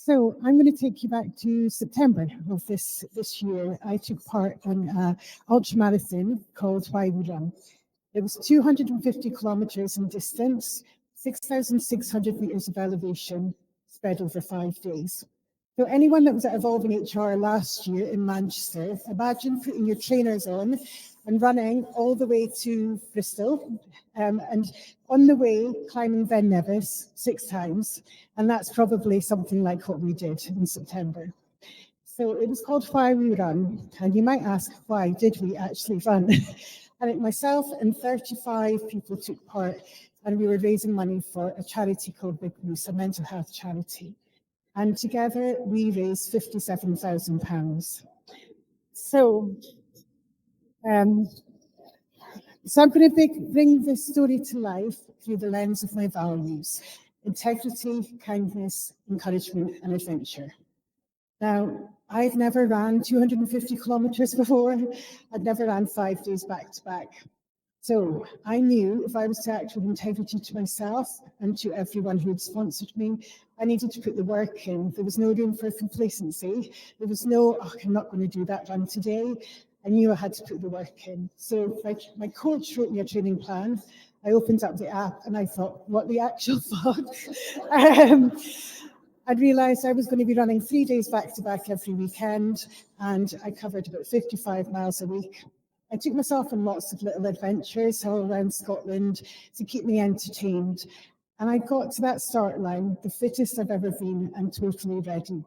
So I'm going to take you back to September of this year. I took part in an ultramarathon called Why We Run. It was 250 kilometres in distance, 6,600 metres of elevation, spread over 5 days. So anyone that was at Evolving HR last year in Manchester, imagine putting your trainers on and running all the way to Bristol, and on the way climbing Ben Nevis 6 times, and that's probably something like what we did in September. So it was called Why We Run, and you might ask, why did we actually run? And myself and 35 people took part, and we were raising money for a charity called Big Moose, a mental health charity. And together we raised £57,000. So I'm going to bring this story to life through the lens of my values: integrity, kindness, encouragement, and adventure. Now, I've never ran 250 kilometres before. I'd never ran 5 days back to back. So I knew if I was to act with integrity to myself and to everyone who had sponsored me, I needed to put the work in. There was no room for complacency. There was no, I'm not going to do that run today. I knew I had to put the work in. So my coach wrote me a training plan. I opened up the app and I thought, what the actual fuck? I'd realised I was going to be running 3 days back to back every weekend, and I covered about 55 miles a week. I took myself on lots of little adventures all around Scotland to keep me entertained. And I got to that start line, the fittest I've ever been and totally ready.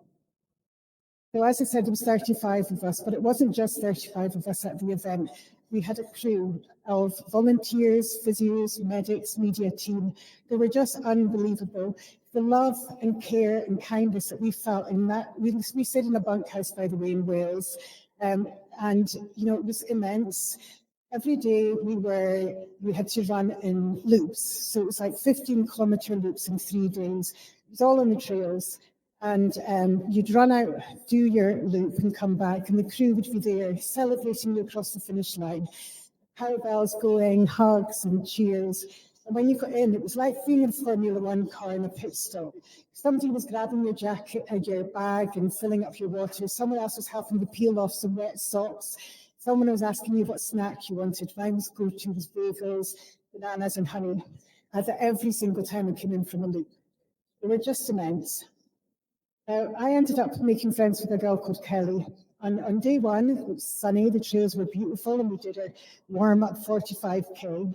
So as I said, there was 35 of us, but it wasn't just 35 of us at the event. We had a crew of volunteers, physios, medics, media team. They were just unbelievable. The love and care and kindness that we felt in that, we stayed in a bunkhouse, by the way, in Wales. And it was immense. Every day we had to run in loops. So it was like 15-kilometre loops in 3 days. It was all on the trails. And you'd run out, do your loop and come back, and the crew would be there celebrating you across the finish line. Power bells going, hugs and cheers. And when you got in, it was like being in a Formula One car in a pit stop. Somebody was grabbing your jacket and your bag and filling up your water. Someone else was helping to peel off some wet socks. Someone was asking you what snack you wanted. Mine was go-to was bagels, bananas and honey. I had that every single time I came in from a loop. They were just immense. I ended up making friends with a girl called Kelly. On day one, it was sunny, the trails were beautiful, and we did a warm-up 45K.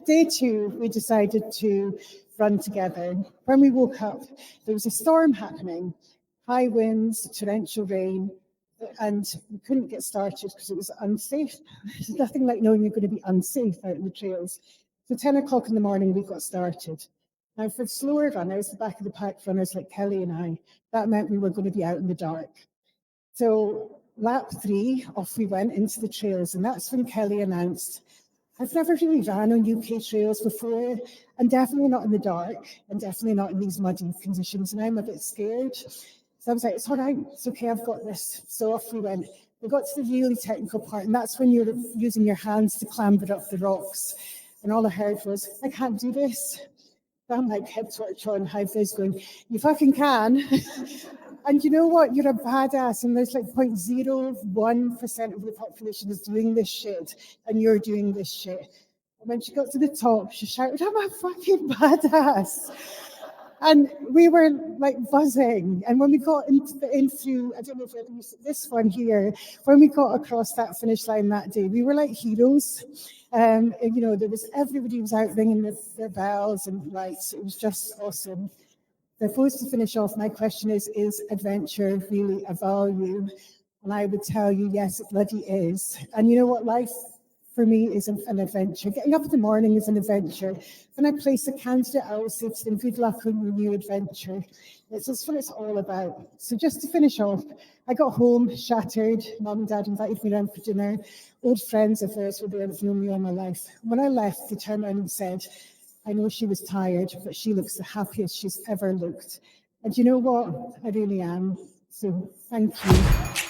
Day two, we decided to run together. When we woke up, there was a storm happening, high winds, torrential rain, and we couldn't get started because it was unsafe. There's nothing like knowing you're going to be unsafe out in the trails. So 10 o'clock in the morning, we got started. Now, for slower runners, the back of the pack runners like Kelly and I, that meant we were going to be out in the dark. So lap 3, off we went into the trails, and that's when Kelly announced, I've never really ran on UK trails before, and definitely not in the dark, and definitely not in these muddy conditions, and I'm a bit scared. So I was like, it's all right, it's okay, I've got this. So off we went. We got to the really technical part, and that's when you're using your hands to clamber up the rocks. And all I heard was, I can't do this. So I'm like head torch on, high vis going, you fucking can. And you know what? You're a badass, and there's like 0.01% of the population is doing this shit, and you're doing this shit. And when she got to the top, she shouted, I'm a fucking badass. And we were like buzzing. And when we got in through, I don't know if I've used this one here, when we got across that finish line that day, we were like heroes. And, there was everybody was out ringing their bells and lights. It was just awesome. Before to finish off, my question is adventure really a value? And I would tell you, yes, it bloody is. And you know what? Life for me is an adventure. Getting up in the morning is an adventure. When I place a candidate, I always say to them, good luck on your new adventure. It's what it's all about. So just to finish off, I got home shattered. Mum and Dad invited me around for dinner. Old friends of theirs were there, have known me all my life. When I left, they turned around and said, I know she was tired, but she looks the happiest she's ever looked. And you know what? I really am. So thank you.